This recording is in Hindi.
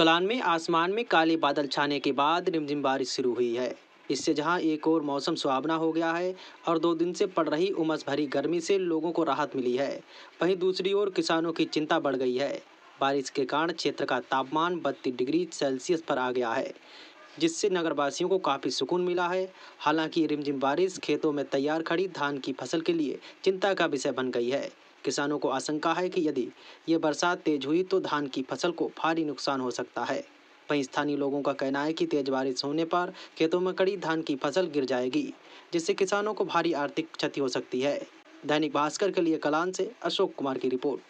कलान में आसमान में काले बादल छाने के बाद रिमझिम बारिश शुरू हुई है। इससे जहां एक और मौसम सुहावना हो गया है और 2 दिन से पड़ रही उमस भरी गर्मी से लोगों को राहत मिली है, वहीं दूसरी ओर किसानों की चिंता बढ़ गई है। बारिश के कारण क्षेत्र का तापमान 32 डिग्री सेल्सियस पर आ गया है, जिससे नगरवासियों को काफ़ी सुकून मिला है। हालांकि रिमझिम बारिश खेतों में तैयार खड़ी धान की फसल के लिए चिंता का विषय बन गई है। किसानों को आशंका है कि यदि ये बरसात तेज हुई तो धान की फसल को भारी नुकसान हो सकता है। वहीं स्थानीय लोगों का कहना है कि तेज बारिश होने पर खेतों में खड़ी धान की फसल गिर जाएगी, जिससे किसानों को भारी आर्थिक क्षति हो सकती है। दैनिक भास्कर के लिए कलान से अशोक कुमार की रिपोर्ट।